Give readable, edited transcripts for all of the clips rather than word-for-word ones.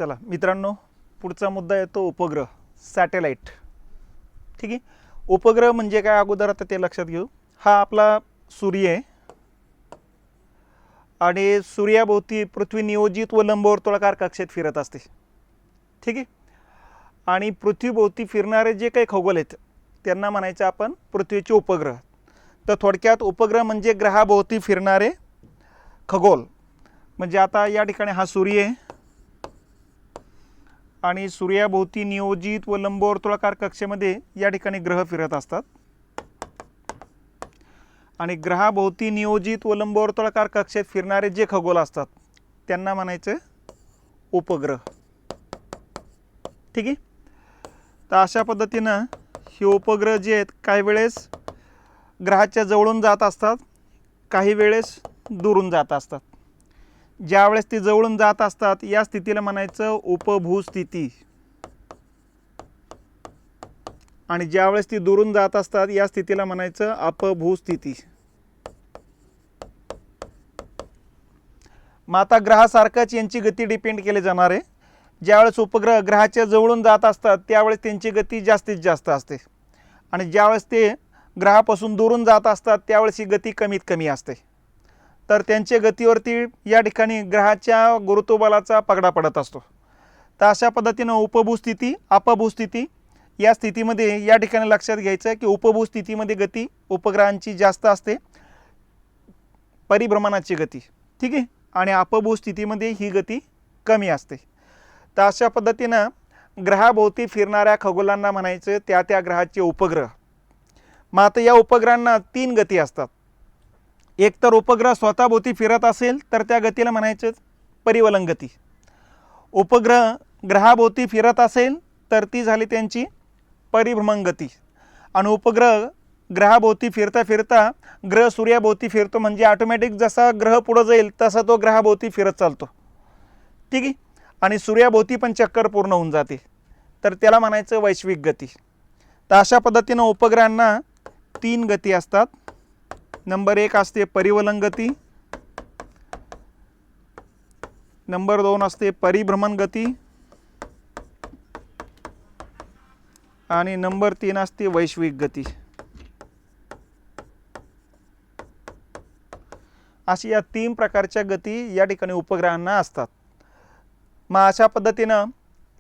चला मित्रांनो, पुढचा मुद्दा येतो उपग्रह, सॅटेलाइट. ठीक आहे. उपग्रह म्हणजे काय अगोदर आता ते लक्षात घेऊ. हा आपला सूर्य आहे आणि सूर्याभोवती पृथ्वी नियोजित व लंबवर्तुळाकार कक्षेत फिरत असते. ठीक आहे. आणि पृथ्वीभोवती फिरणारे जे काही खगोल आहेत त्यांना म्हणायचं आपण पृथ्वीचे उपग्रह. तर थोडक्यात उपग्रह म्हणजे ग्रहाभोवती फिरणारे खगोल. म्हणजे आता या ठिकाणी हा सूर्य आहे आणि सूर्याभोवती नियोजित व लंबवर्तुळाकार कक्षेमध्ये या ठिकाणी ग्रह फिरत असतात. आणि ग्रहाभोवती नियोजित व लंबवर्तुळाकार कक्षेत फिरणारे जे खगोल असतात त्यांना म्हणायचं उपग्रह. ठीक आहे. तर अशा पद्धतीनं हे उपग्रह जे आहेत काही वेळेस ग्रहाच्या जवळून जात असतात, काही वेळेस दुरून जात असतात. ज्या वेळेस ते जवळून जात असतात या स्थितीला म्हणायचं उपभू स्थिती, आणि ज्या वेळेस ती दुरून जात असतात या स्थितीला म्हणायचं अपभू स्थिती. मग आता ग्रहासारखाच यांची गती डिपेंड केली जाणार आहे. ज्यावेळेस उपग्रह ग्रहाच्या जवळून जात असतात त्यावेळेस त्यांची गती जास्तीत जास्त असते, आणि ज्यावेळेस ते ग्रहापासून दुरून जात असतात त्यावेळेस ही गती कमीत कमी असते. तर त्यांच्या गतीवरती या ठिकाणी ग्रहाच्या गुरुत्वबलाचा पगडा पडत असतो. तर अशा पद्धतीनं उपभू स्थिती, अपभू स्थिती या स्थितीमध्ये या ठिकाणी लक्षात घ्यायचं की उपभू स्थितीमध्ये गती उपग्रहांची जास्त असते, परिभ्रमणाची गती. ठीक आहे. आणि अपभू स्थितीमध्ये ही गती कमी असते. तर अशा पद्धतीनं ग्रहाभोवती फिरणाऱ्या खगोलांना म्हणायचं त्या त्या ग्रहाचे उपग्रह. मग आता या उपग्रहांना 3 गती असतात. एक तर उपग्रह स्वतःभोवती फिरत असेल तर त्या गतीला म्हणायचं परिवलन गती. उपग्रह ग्रहाभोवती फिरत असेल तर ती झाली त्यांची परिभ्रमण गती. आणि उपग्रह ग्रहाभोवती फिरता फिरता ग्रह सूर्याभोवती फिरतो, म्हणजे ऑटोमॅटिक जसा ग्रह पुढे जाईल तसा तो ग्रहाभोवती फिरत चालतो. ठीक आहे. आणि सूर्याभोवती पण चक्कर पूर्ण होऊन जाते, तर त्याला म्हणायचं वैश्विक गती. तर अशा पद्धतीनं उपग्रहांना 3 गती असतात. नंबर 1 असते परिवलन गती, नंबर 2 असते परिभ्रमण गती, आणि नंबर 3 असते वैश्विक गती. अशी या 3 प्रकारच्या गती या ठिकाणी उपग्रहांना असतात. मग अशा पद्धतीनं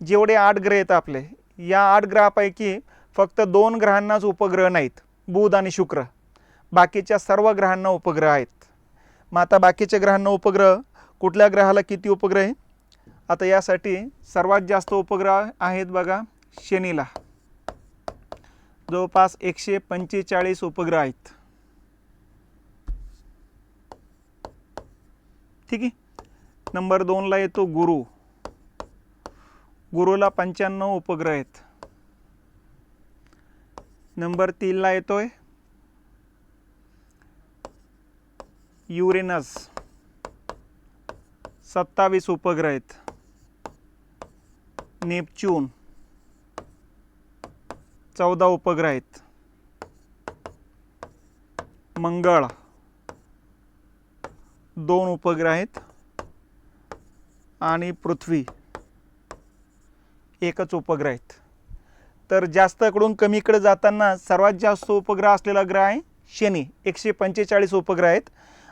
जेवढे 8 ग्रह आहेत आपले, या 8 ग्रहापैकी फक्त 2 ग्रहांनाच उपग्रह नाहीत, बुध आणि शुक्र. बाकीच्या सर्व ग्रहांना उपग्रह आहेत. मग आता बाकीच्या ग्रहांना उपग्रह, कुठल्या ग्रहाला किती उपग्रह आहे? आता यासाठी सर्वात जास्त उपग्रह आहेत बघा शनीला, जवळपास 145 उपग्रह आहेत. ठीक आहे. नंबर 2ला येतो गुरु, गुरुला 95 उपग्रह आहेत. नंबर 3ला येतोय युरेनस, 27 उपग्रह आहेत. नेपच्यून 14 उपग्रह आहेत. मंगळ 2 उपग्रह आहेत. आणि पृथ्वी एकच उपग्रह आहेत. तर जास्तकडून कमीकडे जाताना सर्वात जास्त उपग्रह असलेला ग्रह आहे शनी, 145 उपग्रह आहेत.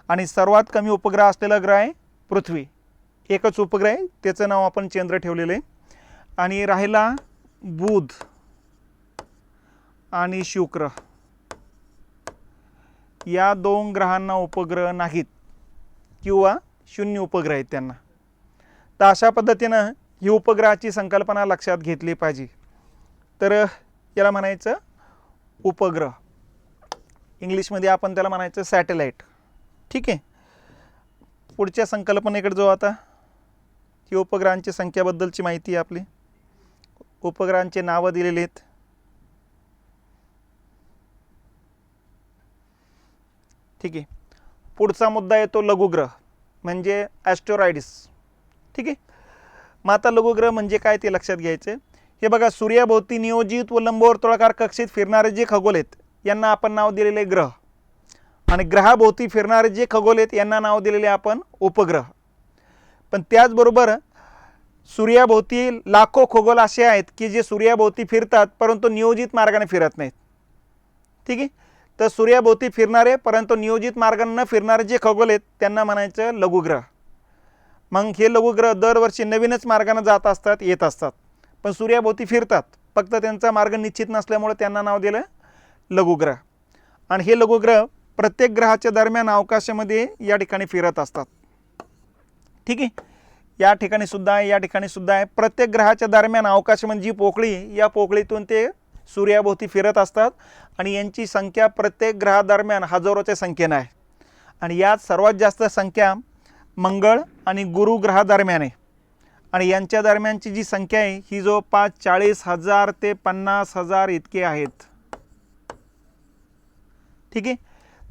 आणि सर्वात कमी उपग्रह असलेला ग्रह आहे पृथ्वी, एकच उपग्रह आहे, त्याचं नाव आपण चंद्र ठेवलेलं आहे. आणि राहिला बुध आणि शुक्र, या 2 ग्रहांना उपग्रह नाहीत किंवा 0 उपग्रह आहेत त्यांना. तर अशा पद्धतीनं ही उपग्रहाची संकल्पना लक्षात घेतली पाहिजे. तर याला म्हणायचं उपग्रह, इंग्लिशमध्ये आपण त्याला म्हणायचं सॅटेलाइट. ठीक आहे. पुढच्या संकल्पनेकडे जाऊ. आता ही उपग्रहांची संख्याबद्दलची माहिती आहे आपली. उपग्रहांचे नावं दिलेले आहेत. ठीक आहे. पुढचा मुद्दा येतो लघुग्रह म्हणजे ॲस्टेरॉइड्स. ठीक आहे. मग आता लघुग्रह म्हणजे काय ते लक्षात घ्यायचं. हे बघा, सूर्याभोवती नियोजित व लंबवर्तुळाकार कक्षेत फिरणारे जे खगोल आहेत यांना आपण नाव दिलेले ग्रह, आणि ग्रहाभोवती फिरणारे जे खगोल आहेत यांना नाव दिलेले आपण उपग्रह. पण त्याचबरोबर सूर्याभोवती लाखो खगोल असे आहेत की जे सूर्याभोवती फिरतात परंतु नियोजित मार्गाने फिरत नाहीत. ठीक आहे. तर सूर्याभोवती फिरणारे परंतु नियोजित मार्गाने न फिरणारे जे खगोल आहेत त्यांना म्हणायचं लघुग्रह. मग हे लघुग्रह दरवर्षी नवीनच मार्गाने जात असतात, येत असतात, पण सूर्याभोवती फिरतात, फक्त त्यांचा मार्ग निश्चित नसल्यामुळे त्यांना नाव दिलं लघुग्रह. आणि हे लघुग्रह प्रत्येक ग्रहाच्या दरम्यान अवकाशामध्ये या ठिकाणी फिरत असतात. ठीक आहे. या ठिकाणी सुद्धा आहे, या ठिकाणी सुद्धा आहे. प्रत्येक ग्रहाच्या दरम्यान अवकाशामध्ये जी पोकळी, या पोकळीतून ते सूर्याभोवती फिरत असतात आणि यांची संख्या प्रत्येक ग्रहादरम्यान हजारोच्या संख्येने आहे. आणि यात सर्वात जास्त संख्या मंगळ आणि गुरु ग्रहादरम्यान आहे. आणि यांच्या दरम्यानची जी संख्या आहे ही जवळपास 40,000 ते 50,000 इतके आहेत. ठीक आहे.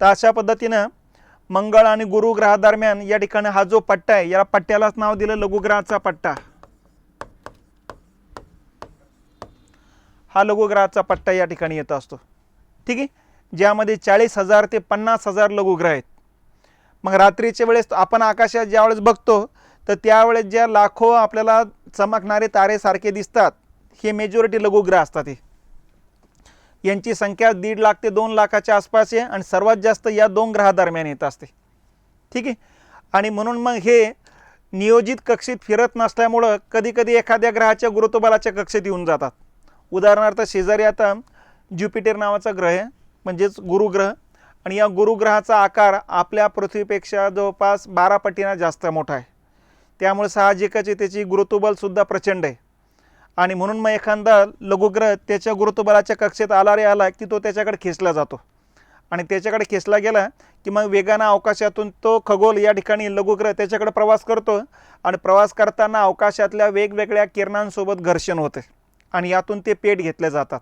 तर अशा पद्धतीनं मंगळ आणि गुरु ग्रहादरम्यान या ठिकाणी हा जो पट्टा आहे या पट्ट्यालाच नाव दिलं लघुग्रहाचा पट्टा. हा लघुग्रहाचा पट्टा या ठिकाणी येत असतो. ठीक आहे. ज्यामध्ये 40,000 ते 50,000 लघुग्रह आहेत. मग रात्रीच्या वेळेस आपण आकाशात ज्यावेळेस बघतो तर त्यावेळेस ज्या लाखो आपल्याला चमकणारे तारे सारखे दिसतात हे मेजॉरिटी लघुग्रह असतात. यांची संख्या 1.5 लाख ते 2 लाखाच्या आसपास आहे आणि सर्वात जास्त या 2 ग्रहादरम्यान येत असते. ठीक आहे. आणि म्हणून मग हे नियोजित कक्षेत फिरत नसल्यामुळं कधी कधी एखाद्या ग्रहाच्या गुरुत्वबलाच्या कक्षेत येऊन जातात. उदाहरणार्थ शेजारी आता ज्युपिटर नावाचा ग्रह आहे म्हणजेच गुरुग्रह, आणि या गुरुग्रहाचा आकार आपल्या पृथ्वीपेक्षा जवळपास 12 पटीने जास्त मोठा आहे. त्यामुळे साहजिकच त्याची गुरुत्वबलसुद्धा प्रचंड आहे. आणि म्हणून मग एखादा लघुग्रह त्याच्या गुरुत्वबलाच्या कक्षेत आला रे आला की तो त्याच्याकडे खेचला जातो. आणि त्याच्याकडे खेचला गेला की मग वेगानं अवकाशातून तो खगोल या ठिकाणी लघुग्रह त्याच्याकडे प्रवास करतो. आणि प्रवास करताना अवकाशातल्या वेगवेगळ्या किरणांसोबत घर्षण होते आणि यातून ते पेट घेतले जातात.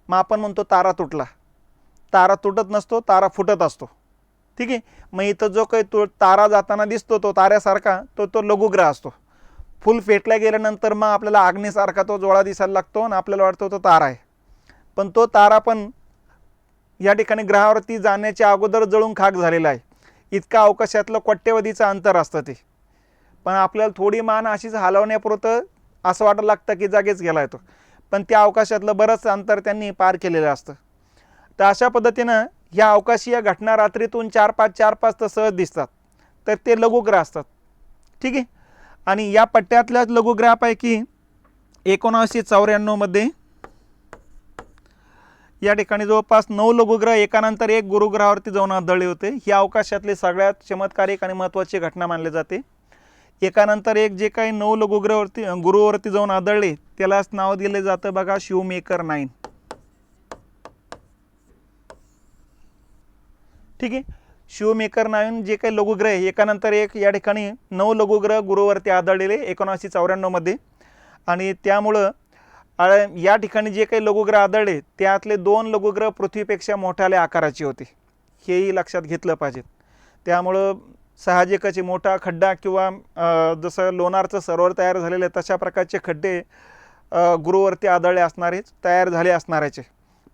मग आपण म्हणतो तारा तुटला. तारा तुटत नसतो, तारा फुटत असतो. ठीक आहे. मग इथं जो काही तारा जाताना दिसतो तो ताऱ्यासारखा तो लघुग्रह असतो. फुल पेटला गेल्यानंतर मग आपल्याला अग्नीसारखा तो जोळा दिसायला लागतो आणि आपल्याला वाटतो तो तारा आहे. पण तो तारा पण या ठिकाणी ग्रहावरती जाण्याच्या अगोदर जळून खाक झालेला आहे. इतका अवकाशातलं कोट्यवधीचं अंतर असतं ते. पण आपल्याला थोडी मान अशीच हलवण्यापुरतं असं वाटायला लागतं की जागेच गेला आहे तो, पण त्या अवकाशातलं बरंच अंतर त्यांनी पार केलेलं असतं. तर अशा पद्धतीनं ह्या अवकाशीय घटना रात्रीतून 4-5 तर सहज दिसतात, तर ते लघुग्रह असतात. ठीक आहे. आणि या पट्ट्यातल्याच लघुग्रहापैकी 1994 मध्ये या ठिकाणी जवळपास 9 लघुग्रह एकानंतर एक गुरुग्रहावरती जाऊन आढळले होते. ही अवकाशातली सगळ्यात चमत्कारिक आणि महत्त्वाची घटना मानली जाते. एकानंतर एक जे काही 9 लघुग्रहावरती गुरुवरती जाऊन आढळले त्यालाच नाव दिले जातं बघा शूमेकर 9. ठीक आहे. शूमेकर 9 जे काही लघुग्रह आहे एकानंतर एक या ठिकाणी 9 लघुग्रह गुरुवरती आढळलेले 1994 मध्ये. आणि त्यामुळं या ठिकाणी जे काही लघुग्रह आढळले त्यातले 2 लघुग्रह पृथ्वीपेक्षा मोठ्याल्या आकाराचे होते, हेही लक्षात घेतलं पाहिजे. त्यामुळं साहजिकच मोठा खड्डा किंवा जसं लोणारचं सरोवर तयार झालेलं आहे तशा प्रकारचे खड्डे गुरुवरती आढळले असणारेच, तयार झाले असणाऱ्याचे.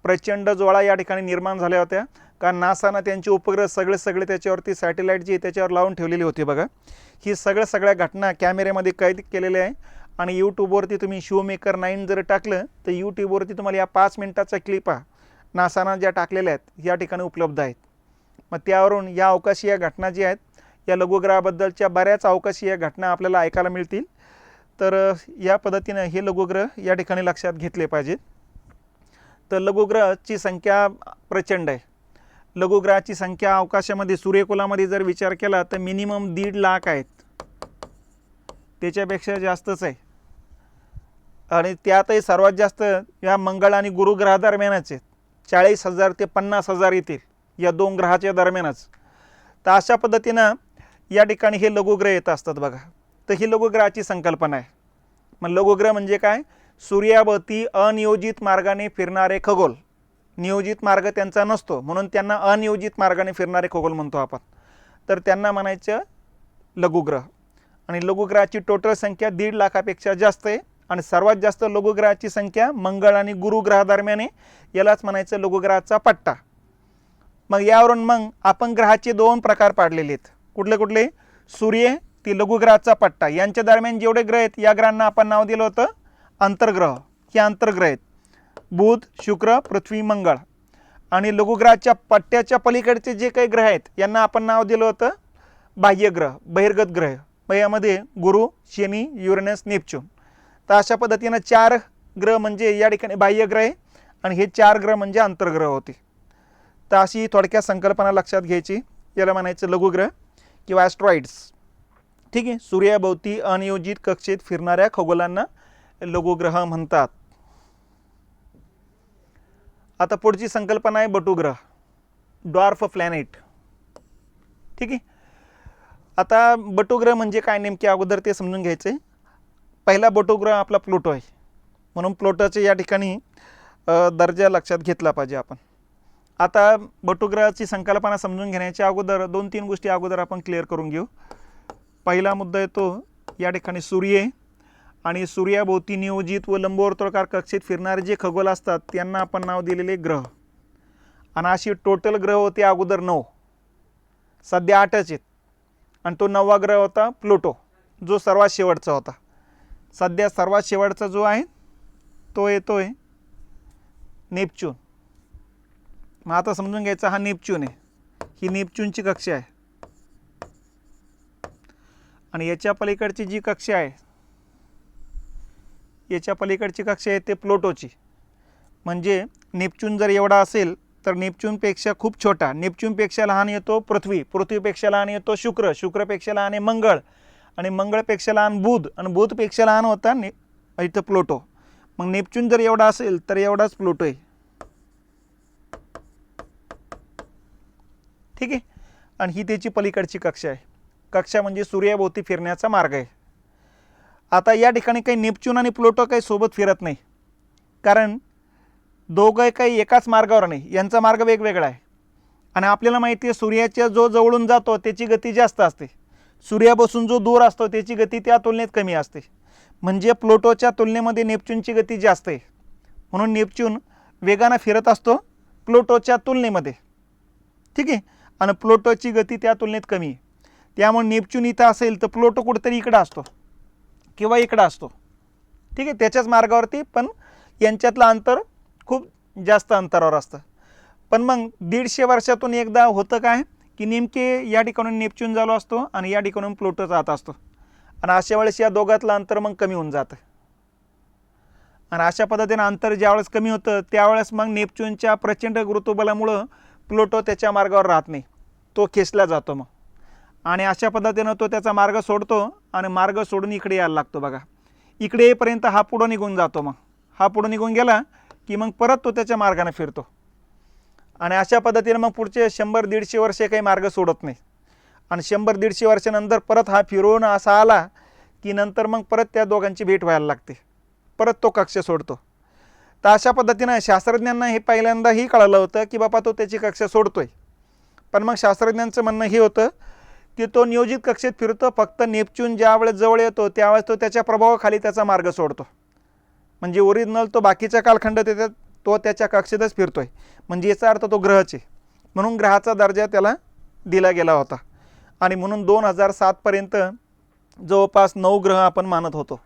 प्रचंड ज्वाळा या ठिकाणी निर्माण झाल्या होत्या कारण नासानं त्यांचे उपग्रह सगळे त्याच्यावरती सॅटेलाईट जी त्याच्यावर लावून ठेवलेली होती बघा. ही सगळ्या घटना कॅमेऱ्यामध्ये कैद केलेल्या आहे. आणि यूट्यूबवरती तुम्ही शूमेकर 9 जर टाकलं तर यूट्यूबवरती तुम्हाला या 5 मिनिटाचा क्लिपा नासानं ज्या टाकलेल्या आहेत या ठिकाणी उपलब्ध आहेत. मग त्यावरून या अवकाशीय घटना जी आहेत या लघुग्रहाबद्दलच्या बऱ्याच अवकाशीय घटना आपल्याला ऐकायला मिळतील. तर या पद्धतीनं हे लघुग्रह या ठिकाणी लक्षात घेतले पाहिजेत. तर लघुग्रहाची संख्या प्रचंड आहे. लघुग्रहाची संख्या अवकाशामध्ये सूर्यकुलामध्ये जर विचार केला तर मिनिमम 1.5 लाख आहेत, त्याच्यापेक्षा जास्तच आहे. आणि त्यातही सर्वात जास्त या मंगळ आणि गुरु ग्रहादरम्यानच आहेत. 40,000 ते 50,000 येतील या 2 ग्रहाच्या दरम्यानच. तर अशा पद्धतीनं या ठिकाणी हे लघुग्रह येत असतात बघा. तर ही लघुग्रहाची संकल्पना आहे. मग लघुग्रह म्हणजे काय? सूर्याभोवती अनियोजित मार्गाने फिरणारे खगोल. नियोजित मार्ग त्यांचा नसतो म्हणून त्यांना अनियोजित मार्गाने फिरणारे खगोल म्हणतो आपण. तर त्यांना म्हणायचं लघुग्रह. आणि लघुग्रहाची टोटल संख्या 1.5 लाखापेक्षा जास्त आहे. आणि सर्वात जास्त लघुग्रहाची संख्या मंगळ आणि गुरु ग्रहादरम्यान आहे. यालाच म्हणायचं लघुग्रहाचा पट्टा. मग यावरून मग आपण ग्रहाचे 2 प्रकार पाडलेले आहेत. कुठले? सूर्य ती लघुग्रहाचा पट्टा, यांच्या दरम्यान जेवढे ग्रह आहेत या ग्रहांना आपण नाव दिलं होतं अंतर्ग्रह. हे अंतर्ग्रह आहेत बुध, शुक्र, पृथ्वी, मंगळ. आणि लघुग्रहाच्या पट्ट्याच्या पलीकडचे जे काही ग्रह आहेत यांना आपण नाव दिलं होतं बाह्यग्रह, बहिर्गत ग्रह. मग यामध्ये गुरु, शनी, युरेनस, नेपच्यून. तर अशा पद्धतीनं 4 ग्रह म्हणजे या ठिकाणी बाह्यग्रह आहे आणि हे 4 ग्रह म्हणजे अंतर्ग्रह होते. तर अशी थोडक्यात संकल्पना लक्षात घ्यायची. याला म्हणायचं लघुग्रह किंवा ॲस्ट्रॉइड्स. ठीक आहे. सूर्याभोवती अनियोजित कक्षेत फिरणाऱ्या खगोलांना लघुग्रह म्हणतात. आता पुढची संकल्पना आहे बटुग्रह, डॉर्फ प्लॅनेट. ठीक आहे. आता बटुग्रह म्हणजे काय नेमके अगोदर ते समजून घ्यायचे. पहिला बटुग्रह आपला प्लुटो आहे, म्हणून प्लुटोचे या ठिकाणी दर्जा लक्षात घेतला पाहिजे आपण. आता बटुग्रहाची संकल्पना समजून घेण्याच्या अगोदर 2-3 गोष्टी अगोदर आपण क्लिअर करून घेऊ. पहिला मुद्दा येतो या ठिकाणी सूर्य आणि सूर्याभोवती नियोजित व लंबवर्तुळाकार कक्षेत फिरणारे जे खगोल असतात त्यांना आपण नाव दिलेले ग्रह. आणि अशी टोटल ग्रह होते अगोदर 9, सध्या 8च आहेत. आणि तो 9वा ग्रह होता प्लुटो, जो सर्वात शेवटचा होता. सध्या सर्वात शेवटचा जो आहे तो येतोय नेपच्यून. मग आता समजून घ्यायचा हा नेपच्यून आहे, ही नेपच्यूनची कक्षा आहे. आणि याच्या पलीकडची जी कक्षा आहे, याच्या पलीकडची कक्षा आहे ते प्लुटोची. म्हणजे नेपच्यून जर एवढा असेल तर नेपच्यूनपेक्षा खूप छोटा, नेपच्यूनपेक्षा लहान येतो पृथ्वी, पृथ्वीपेक्षा लहान येतो शुक्र, शुक्रपेक्षा लहान आहे मंगळ, आणि मंगळपेक्षा लहान बुध, आणि बुधपेक्षा लहान होता इथं प्लुटो. मग नेपच्यून जर एवढा असेल तर एवढाच प्लुटो आहे. ठीक आहे. आणि ही त्याची पलीकडची कक्षा आहे. कक्षा म्हणजे सूर्याभोवती फिरण्याचा मार्ग आहे. आता या ठिकाणी काही नेपच्यून आणि प्लुटो काही सोबत फिरत नाही, कारण दोघं काही एकाच मार्गावर नाही, यांचा मार्ग वेगवेगळा आहे. आणि आपल्याला माहिती आहे सूर्याच्या जो जवळून जातो त्याची गती जास्त असते, सूर्यापासून जो दूर असतो त्याची गती त्या तुलनेत कमी असते. म्हणजे प्लुटोच्या तुलनेमध्ये नेपच्यूनची गती जास्त आहे, म्हणून नेपच्यून वेगानं फिरत असतो प्लुटोच्या तुलनेमध्ये. ठीक आहे. आणि प्लुटोची गती त्या तुलनेत कमी आहे. त्यामुळे नेपच्यून इथं असेल तर प्लुटो कुठेतरी इकडं असतो किंवा इकडं असतो. ठीक आहे. त्याच्याच मार्गावरती, पण यांच्यातलं अंतर खूप जास्त अंतरावर असतं. पण मग 150 वर्षातून एकदा होतं काय की नेमके या ठिकाणून नेपच्यून चालू असतो आणि या ठिकाणून प्लुटो जात असतो. आणि अशा वेळेस या दोघातलं अंतर मग कमी होऊन जातं. आणि अशा पद्धतीनं अंतर ज्यावेळेस कमी होतं त्यावेळेस मग नेपच्यूनच्या प्रचंड गुरुत्वबलामुळं प्लुटो त्याच्या मार्गावर राहत नाही, तो खेचला जातो मग. आणि अशा पद्धतीनं तो त्याचा मार्ग सोडतो आणि मार्ग सोडून इकडे यायला लागतो. बघा, इकडे येईपर्यंत हा पुढं निघून जातो. मग हा पुढं निघून गेला की मग परत तो त्याच्या मार्गाने फिरतो. आणि अशा पद्धतीनं मग पुढचे 100-150 वर्षे काही मार्ग सोडत नाही. आणि 100-150 वर्षानंतर परत हा फिरून असा आला की नंतर मग परत त्या दोघांची भेट व्हायला लागते, परत तो कक्ष सोडतो. तर अशा पद्धतीनं शास्त्रज्ञांना हे पहिल्यांदाही कळलं होतं की बाबा तो त्याची कक्षा सोडतोय. पण मग शास्त्रज्ञांचं म्हणणं हे होतं की तो नियोजित कक्षेत फिरतो, फक्त नेपच्यून ज्यावेळेस जवळ येतो त्यावेळेस तो त्याच्या प्रभावाखाली त्याचा मार्ग सोडतो. म्हणजे ओरिजिनल तो बाकीच्या कालखंडात त्याच्यात तो त्याच्या कक्षेतच फिरतोय, म्हणजे याचा अर्थ तो ग्रहच आहे. म्हणून ग्रहाचा दर्जा त्याला दिला गेला होता. आणि म्हणून 2007 पर्यंत जवळपास 9 ग्रह आपण मानत होतो.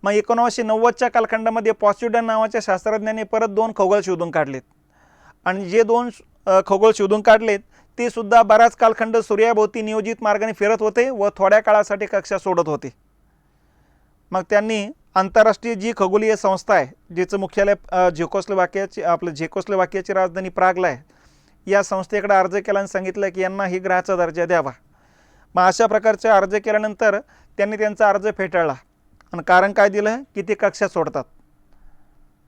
मग 1990च्या कालखंडामध्ये पॉसिडॉन नावाच्या शास्त्रज्ञांनी परत 2 खगोल शोधून काढलेत. आणि जे 2 खगोल शोधून काढलेत ते सुद्धा बराच कालखंड सूर्याभोवती नियोजित मार्गाने फिरत होते व थोड्या काळासाठी कक्षा सोडत होते. मग त्यांनी आंतरराष्ट्रीय जी खगोलीय संस्था आहे, जिचं मुख्यालय झेकोस्लोवाकियाची राजधानी प्रागला आहे, या संस्थेकडे अर्ज केला आणि सांगितलं की यांना ही ग्रहाचा दर्जा द्यावा. मग अशा प्रकारचा अर्ज केल्यानंतर त्यांनी त्यांचा अर्ज फेटाळला. आणि कारण काय दिलं की ते कक्षा सोडतात.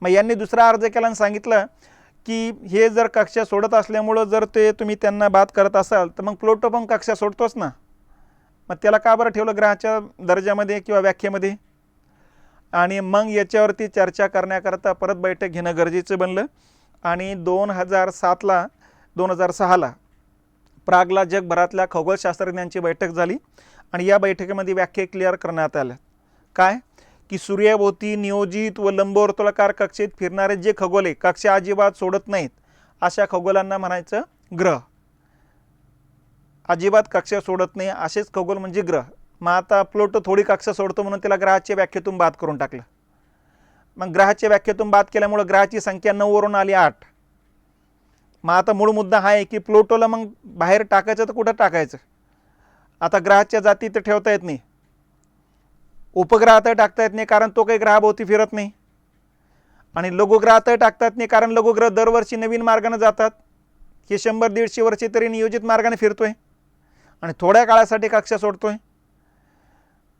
मग यांनी दुसरा अर्ज केला आणि सांगितलं की हे जर कक्षा सोडत असल्यामुळं जर ते तुम्ही त्यांना बाद करत असाल तर मग प्लुटो पण कक्षा सोडतोच ना, मग त्याला का बरं ठेवलं ग्रहाच्या दर्जामध्ये किंवा व्याख्येमध्ये. आणि मग याच्यावरती चर्चा करण्याकरता परत बैठक घेणं गरजेचं बनलं. आणि 2006ला प्रागला जगभरातल्या खगोलशास्त्रज्ञांची बैठक झाली. आणि या बैठकीमध्ये व्याख्या क्लिअर करण्यात आल्या काय की सूर्याभोवती नियोजित व लंबवर्तुळाकार कक्षेत फिरणारे जे खगोल आहे, कक्षा अजिबात सोडत नाहीत, अशा खगोलांना म्हणायचं ग्रह. अजिबात कक्षा सोडत नाही असेच खगोल म्हणजे ग्रह. मग आता प्लूटो थोडी कक्षा सोडतो म्हणून त्याला ग्रहाच्या व्याख्येतून बाद करून टाकलं. मग ग्रहाच्या व्याख्येतून बाद केल्यामुळे ग्रहाची संख्या 9 वरून आली 8. मग आता मूळ मुद्दा हा आहे की प्लूटोला मग बाहेर टाकायचं तर कुठं टाकायचं. आता ग्रहाच्या जाती तर ठेवता येत नाही, उपग्रहात टाकता येत नाही कारण तो काही ग्रहाभोवती फिरत नाही, आणि लघुग्रहात टाकता येत नाही कारण लघुग्रह दरवर्षी नवीन मार्गाने जातात. हे 100-150 वर्षे तरी नियोजित मार्गाने फिरतोय आणि थोड्या काळासाठी कक्षा सोडतोय.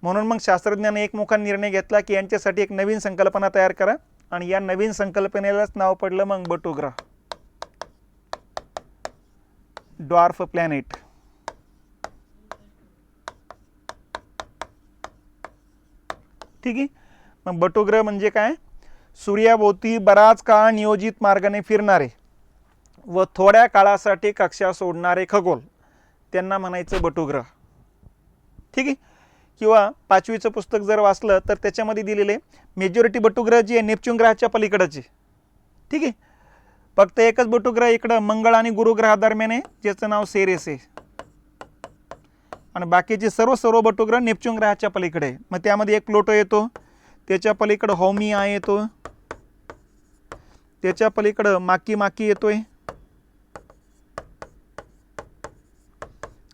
म्हणून मग शास्त्रज्ञांनी एकमुखाने निर्णय घेतला की यांच्यासाठी एक नवीन संकल्पना तयार करा, आणि या नवीन संकल्पनेलाच नाव पडलं मग बटू ग्रह, ड्वार्फ प्लॅनेट. ठीक आहे. मग बटू ग्रह म्हणजे काय? सूर्याभोवती बराच काळ नियोजित मार्गाने फिरणारे व थोड्या काळासाठी कक्षा सोडणारे खगोल, त्यांना म्हणायचं बटू ग्रह. ठीक आहे. किंवा 5वीचं पुस्तक जर वाचलं तर त्याच्यामध्ये दिलेले मेजॉरिटी बटुग्रह जे आहे नेपच्यून ग्रहाच्या पलीकडचे. ठीक आहे. फक्त एकच बटुग्रह इकडं मंगळ आणि गुरु ग्रहादरम्यान आहे, ज्याचं नाव सेरेस आहे, आणि बाकीचे सर्व बटुग्रह नेपच्यून ग्रहाच्या पलीकडे आहे. मग त्यामध्ये एक प्लूटो येतो, त्याच्या पलीकडं हॉमिया येतो, त्याच्या पलीकडं माकी येतोय,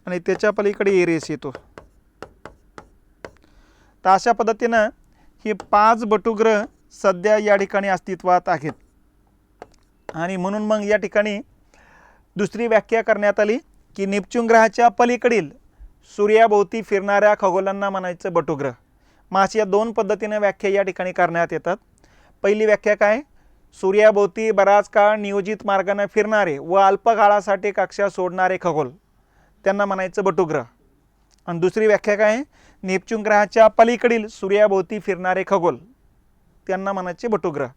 आणि त्याच्या पलीकडे एरेस येतो. तर अशा पद्धतीनं हे 5 बटुग्रह सध्या या ठिकाणी अस्तित्वात आहेत. आणि म्हणून मग या ठिकाणी दुसरी व्याख्या करण्यात आली की नेपच्यून ग्रहाच्या पलीकडील सूर्याभोवती फिरणाऱ्या खगोलांना म्हणायचं बटुग्रह. मग अशा 2 पद्धतीने व्याख्या या ठिकाणी करण्यात येतात. पहिली व्याख्या काय? सूर्याभोवती बराच काळ नियोजित मार्गाने फिरणारे व अल्प काळासाठी कक्षा सोडणारे खगोल, त्यांना म्हणायचं बटुग्रह. आणि दुसरी व्याख्या काय? नेपच्यून ग्रहाच्या पलीकडील सूर्याभोवती फिरणारे खगोल, त्यांना म्हणायचे बटुग्रह.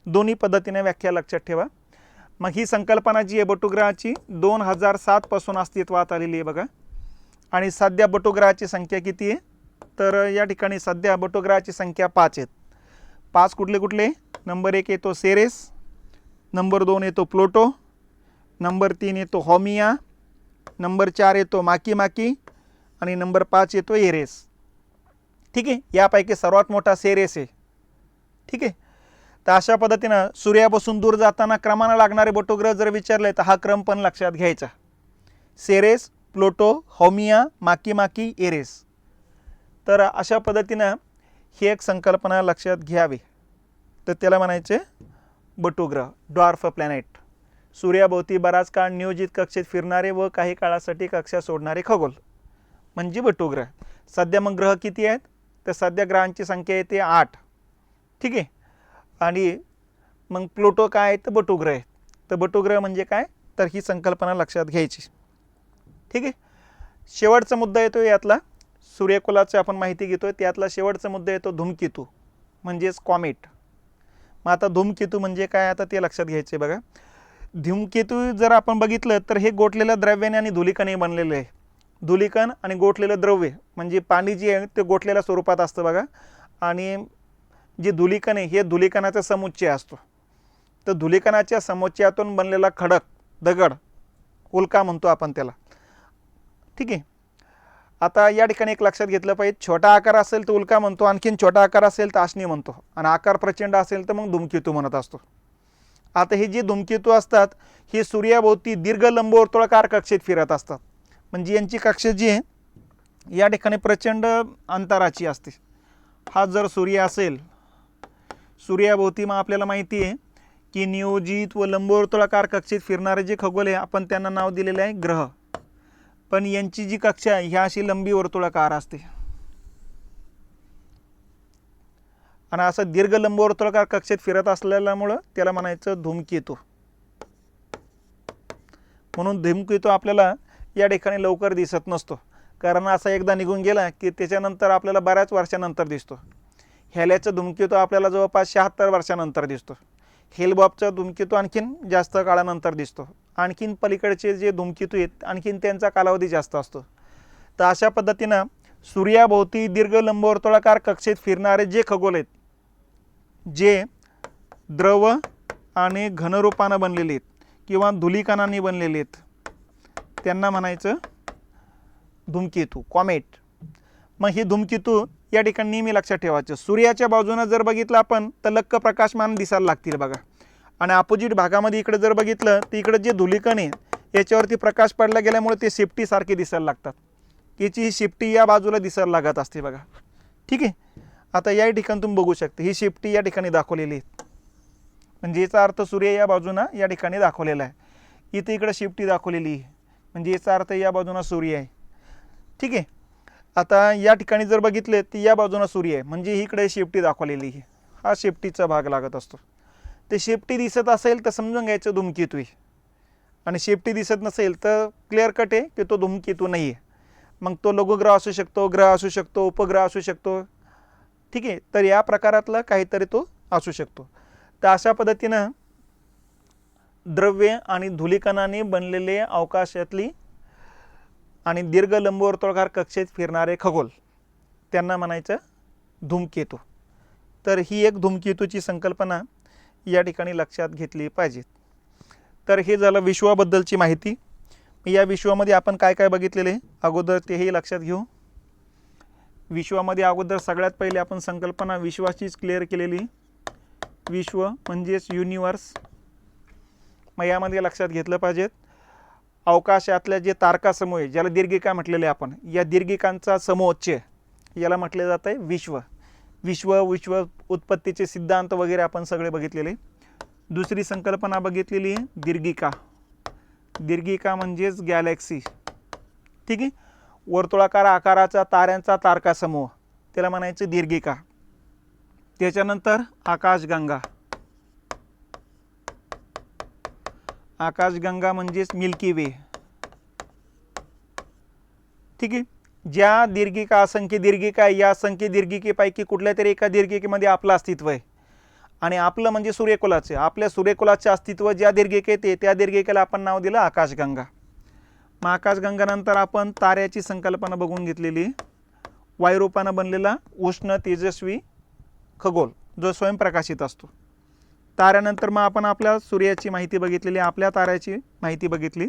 दोन्ही पद्धतीने व्याख्या लक्षात ठेवा. मग ही संकल्पना जी आहे बटुग्रहाची 2007 पासून अस्तित्वात आलेली आहे बघा. आणि सध्या बटुग्रहाची संख्या किती आहे? तर या ठिकाणी सध्या बटुग्रहाची संख्या 5 आहेत. 5 कुठले कुठले? नंबर 1 येतो सेरेस, नंबर 2 येतो प्लूटो, नंबर 3 येतो हॉमिया, नंबर 4 येतो माकी, आणि नंबर 5 येतो एरेस. ठीक आहे. यापैकी सर्वात मोठा सेरेस आहे. ठीक आहे. तर अशा पद्धतीनं सूर्यापासून दूर जाताना क्रमानं लागणारे बटुग्रह जर विचारले तर हा क्रम पण लक्षात घ्यायचा: सेरेस, प्लूटो, हॉमिया, माकी, एरेस. तर अशा पद्धतीनं ही एक संकल्पना लक्षात घ्यावी. तर त्याला म्हणायचे बटुग्रह, ड्वार्फ प्लॅनेट. सूर्याभोवती बराच काळ नियोजित कक्षेत फिरणारे व काही काळासाठी कक्षा सोडणारे खगोल म्हणजे बटुग्रह. सध्या मग ग्रह किती आहेत? तर सध्या ग्रहांची संख्या येते 8. ठीक आहे. आणि मग प्लूटो काय आहे? तर बटुग्रह आहे. तर बटुग्रह म्हणजे काय? तर ही संकल्पना लक्षात घ्यायची. ठीक आहे. शेवटचा मुद्दा येतो यातला, सूर्यकुलाची आपण माहिती घेतोय त्यातला शेवटचा मुद्दा येतो धूमकेतू म्हणजेच कॉमेट. मग आता धूमकेतू म्हणजे काय आता ते लक्षात घ्यायचे बघा. धूमकेतू जर आपण बघितलं तर हे गोठलेल्या द्रव्याने आणि धुलिकणाने बनलेलं आहे. धुलिकण आणि गोठलेलं द्रव्य म्हणजे पाणी जे आहे ते गोठलेल्या स्वरूपात असतं बघा, आणि जे धुलिकण आहे हे धुलिकणाचा समुच्चय असतो. तर धुलिकणाच्या समुच्चयातून बनलेला खडक, दगड, उल्का म्हणतो आपण त्याला. ठीक आहे. आता या ठिकाणी एक लक्षात घेतलं पाहिजे, छोटा आकार असेल तर उल्का म्हणतो, आणखीन छोटा आकार असेल तर आशनी म्हणतो, आणि आकार प्रचंड असेल तर मग धूमकेतू म्हणत असतो. आता हे जे धूमकेतू असतात हे सूर्याभोवती दीर्घ लंबवर्तुळाकार कक्षेत फिरत असतात. म्हणजे यांची कक्षा जी आहे या ठिकाणी प्रचंड अंतराची असते. हा जर सूर्य असेल, सूर्याभोवती मग आपल्याला माहिती आहे की नियोजित व लंबवर्तुळाकार कक्षेत फिरणारे जे खगोल आहे आपण त्यांना नाव दिलेले आहे ग्रह. पण यांची जी कक्षा आहे ह्या अशी लंबी वर्तुळाकार असते, आणि असं दीर्घ लंबवर्तुळाकार कक्षेत फिरत असल्यामुळं त्याला म्हणायचं धूमकेतू. म्हणून धूमकेतू आपल्याला या ठिकाणी लवकर दिसत नसतो, कारण असा एकदा निघून गेला की त्याच्यानंतर आपल्याला बऱ्याच वर्षानंतर दिसतो. हेल्याचा धूमकेतू आपल्याला जवळपास 76 वर्षानंतर दिसतो. हेल-बॉबचा धूमकेतू आणखीन जास्त काळानंतर दिसतो. आणखीन पलीकडचे जे धूमकेतू आहेत आणखीन त्यांचा कालावधी जास्त असतो. तर अशा पद्धतीनं सूर्याभोवती दीर्घ लंबवर्तुळाकार कक्षेत फिरणारे जे खगोल आहेत, जे द्रव आणि घनरूपानं बनलेले आहेत किंवा धुलिकणांनी बनलेले आहेत, त्यांना म्हणायचं धूमकेतू, कॉमेट. मग हे धूमकेतू या ठिकाणी नेहमी लक्षात ठेवायचं. सूर्याच्या बाजूने जर बघितलं आपण तर लक्क प्रकाशमान दिसायला लागतील बघा. आणि अपोजिट भागामध्ये इकडे जर बघितलं तर इकडे जे धुलीकण आहे याच्यावरती प्रकाश पडला गेल्यामुळे ते शेपटीसारखे दिसायला लागतात. याची ही शेपटी या बाजूला दिसायला लागत असते बघा. ठीक आहे. आता या ठिकाणी तुम्ही बघू शकता ही शेपटी या ठिकाणी दाखवलेली आहे. म्हणजे याचा अर्थ सूर्य या बाजूनं या ठिकाणी दाखवलेला आहे. इथे इकडे शेपटी दाखवलेली आहे म्हणजे याचा अर्थ या बाजूनं सूर्य आहे. ठीक आहे. आता या ठिकाणी जर बघितले तर या बाजूनं सूर्य आहे म्हणजे इकडे शेपटी दाखवलेली आहे. हा शेपटीचा भाग लागत असतो. ते शेपटी दिसत असेल तर समजून घ्यायचं धूमकेतू आहे आणि शेपटी दिसत नसेल तर क्लिअर कट आहे की तो धूमकेतू नाही आहे. मग तो लघुग्रह असू शकतो, ग्रह असू शकतो, उपग्रह असू शकतो. ठीक आहे. तर या प्रकारातला काहीतरी तो असू शकतो. तर अशा पद्धतीनं द्रव्य आणि धुलीकणाने बनलेले अवकाशातली आणि दीर्घ लंबवर्तुळाकार कक्षेत फिरणारे खगोल त्यांना म्हणायचं धूमकेतू. तर ही एक धूमकेतूची संकल्पना या ठिकाणी लक्षात घेतली पाहिजे. तर हे झालं विश्वाबद्दलची माहिती. या विश्वामध्ये आपण काय काय बघितलेले अगोदर तेही लक्षात घेऊ. विश्वामध्ये अगोदर सगळ्यात पहिले आपण संकल्पना विश्वाचीच क्लिअर केलेली. विश्व म्हणजेच युनिवर्स. मग यामध्ये लक्षात घेतलं पाहिजेत अवकाशातल्या जे तारका समूह आहे ज्याला दीर्घिका म्हटलेले आपण, या दीर्घिकांचा समूहोच्चय याला म्हटले जात आहे विश्व. विश्व उत्पत्तीचे सिद्धांत वगैरे आपण सगळे बघितलेले. दुसरी संकल्पना बघितलेली आहे दीर्घिका. दीर्घिका म्हणजेच गॅलेक्सी. ठीक आहे. वर्तुळाकार आकाराचा ताऱ्यांचा तारका समूह त्याला म्हणायचं दीर्घिका. त्याच्यानंतर आकाशगंगा. आकाशगंगा म्हणजेच मिल्की वे. ठीक आहे. ज्या दीर्घिका असंख्य दीर्घिका या असंख्य दीर्घिकेपैकी कुठल्या तरी एका दीर्घिकेमध्ये आपलं अस्तित्व आहे आणि आपलं म्हणजे सूर्यकुलाचे आपल्या सूर्यकुलाचे अस्तित्व ज्या दीर्घिकेत आहे त्या दीर्घिकेला आपण नाव दिलं आकाशगंगा. मग आकाशगंगानंतर आपण ताऱ्याची संकल्पना बघून घेतलेली. वायुरूपानं बनलेला उष्ण तेजस्वी खगोल जो स्वयंप्रकाशित असतो. ताऱ्यानंतर मग आपण आपल्या सूर्याची माहिती बघितलेली, आपल्या ताऱ्याची माहिती बघितली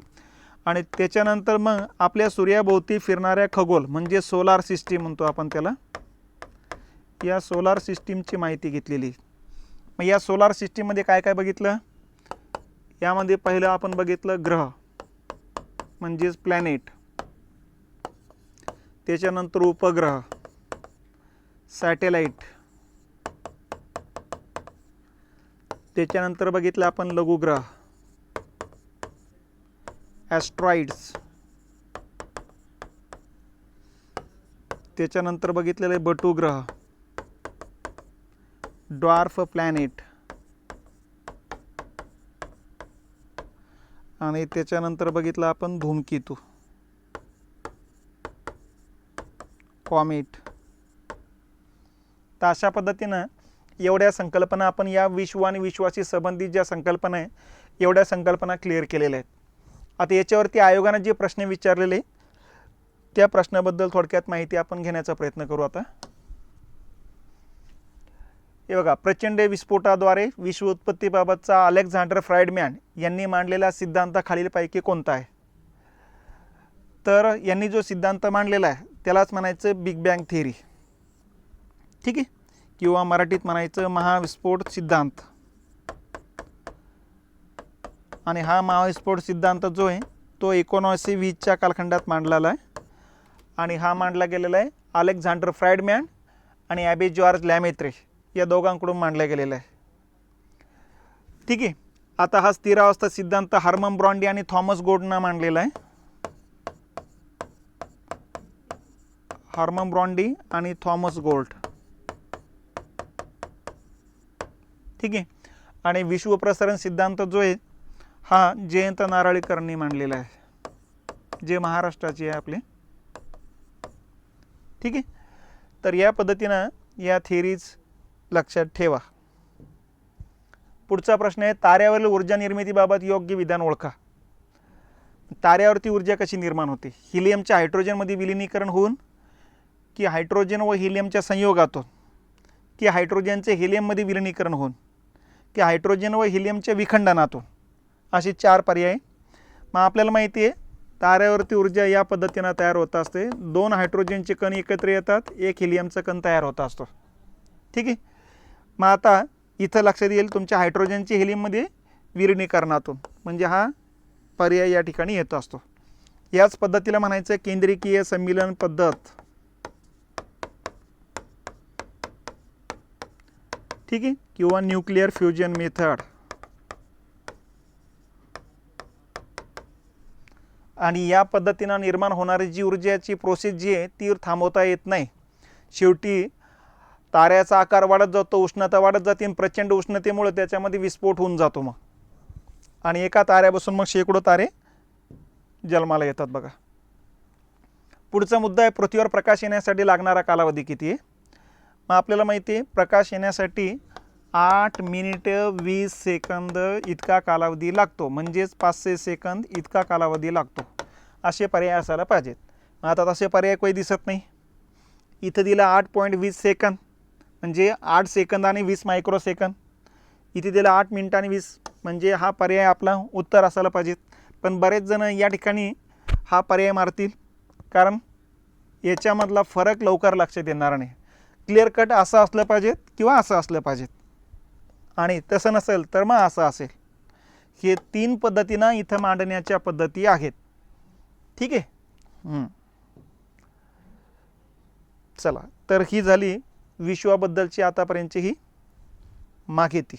आणि त्याच्यानंतर मग आपल्या सूर्याभोवती फिरणाऱ्या खगोल म्हणजे सोलार सिस्टीम म्हणतो आपण त्याला. या सोलार सिस्टीमची माहिती घेतलेली. मग या सोलार सिस्टीममध्ये काय काय बघितलं. यामध्ये पहिलं आपण बघितलं ग्रह म्हणजेच प्लॅनेट. त्याच्यानंतर उपग्रह, सॅटेलाइट. त्याच्यानंतर बघितलं आपण लघुग्रह, ॲस्ट्रॉइड्स. त्याच्यानंतर बघितलेले बटुग्रह, ड्वार्फ प्लॅनेट. आणि त्याच्यानंतर बघितलं आपण धूमकेतू, कॉमेट. तर अशा पद्धतीनं एवढ्या संकल्पना आपण या विश्व आणि विश्वाशी संबंधित ज्या संकल्पना आहे एवढ्या संकल्पना क्लिअर केलेल्या आहेत. आता याच्यावरती आयोगाने जे प्रश्न विचारलेले त्या प्रश्नाबद्दल थोडक्यात माहिती आपण घेण्याचा प्रयत्न करू. आता हे बघा, प्रचंड विस्फोटाद्वारे विश्व उत्पत्तीबाबतचा अलेक्झांडर फ्राइडमॅन यांनी मांडलेला सिद्धांत खालीलपैकी कोणता आहे. तर यांनी जो सिद्धांत मांडलेला आहे त्यालाच म्हणायचं बिग बँग थिअरी. ठीक आहे. किंवा मराठीत म्हणायचं महाविस्फोट सिद्धांत. आणि हा महाविस्फोट सिद्धांत जो आहे तो 1920च्या कालखंडात मांडलेला आहे आणि हा मांडला गेलेला आहे अलेक्झांडर फ्राइडमॅन आणि ॲबे जॉर्ज लॅमेत्रे या दोघांकडून मांडला गेलेला आहे. ठीक आहे. आता हा स्थिरावस्था सिद्धांत हर्मन ब्रॉन्डी आणि थॉमस गोल्डनं मांडलेला आहे. हर्मन ब्रॉन्डी आणि थॉमस गोल्ड. ठीक आहे. आणि विश्व प्रसारण सिद्धांत जो आहे हा जयंत नारळीकरांनी मांडलेला आहे जे महाराष्ट्राचे आहे आपले. ठीक आहे. तर या पद्धतीनं या थिअरीज लक्षात ठेवा. पुढचा प्रश्न आहे ताऱ्यावरील ऊर्जा निर्मितीबाबत योग्य विधान ओळखा. ताऱ्यावरती ऊर्जा कशी निर्माण होते. हिलियमच्या हायड्रोजनमध्ये विलिनीकरण होऊन की हायड्रोजन व हिलियमच्या संयोगातून की हायड्रोजनचे हिलियममध्ये विलिनीकरण होऊन की हायड्रोजन व हिलियमच्या विखंडनातून असे 4 पर्याय. मग आपल्याला माहिती आहे ताऱ्यावरती ऊर्जा या पद्धतीनं तयार होत असते. 2 हायड्रोजनचे कण एकत्र येतात, 1 हिलियमचा कण तयार होत असतो. ठीक आहे. मग आता इथं लक्षात येईल तुमच्या हायड्रोजनचे हेलियममध्ये विलीनीकरणातून, म्हणजे हा पर्याय या ठिकाणी येत असतो. याच पद्धतीला म्हणायचं केंद्रकीय सम्मिलन पद्धत. ठीक आहे, किंवा न्यूक्लिअर फ्युजन मेथड. आणि या पद्धतीनं निर्माण होणारी जी ऊर्जाची प्रोसेस जी आहे ती थांबवता येत नाही. शेवटी ताऱ्याचा आकार वाढत जातो, उष्णता वाढत जाते, प्रचंड उष्णतेमुळे त्याच्यामध्ये विस्फोट होऊन जातो मग, आणि एका ताऱ्यापासून मग शेकडो तारे जन्माला येतात. बघा, पुढचा मुद्दा आहे पृथ्वीवर प्रकाश येण्यासाठी लागणारा कालावधी किती आहे. मग आपल्याला माहिती आहे प्रकाश येण्यासाठी 8 मिनिटं 20 सेकंद इतका कालावधी लागतो, म्हणजेच 500 सेकंद इतका कालावधी लागतो. असे पर्याय असायला पाहिजेत. आता तसे पर्याय काही दिसत नाही. इथं दिला 8.20 सेकंद, म्हणजे 8 सेकंद आणि 20 मायक्रोसेकंद. इथे दिला 8 मिनिटं आणि 20, म्हणजे हा पर्याय आपला उत्तर असायला पाहिजेत. पण बरेच जण या ठिकाणी हा पर्याय मारतील, कारण याच्यामधला फरक लवकर लक्षात येणार नाही. क्लिअर कट असं असलं पाहिजेत किंवा असं असलं पाहिजेत, आणि तसं नसेल तर मग असं असेल. हे 3 पद्धतीनं इथं मांडण्याच्या पद्धती आहेत. ठीक आहे. चला, तर ही झाली विश्वाबद्दलची आतापर्यंतची ही माहिती.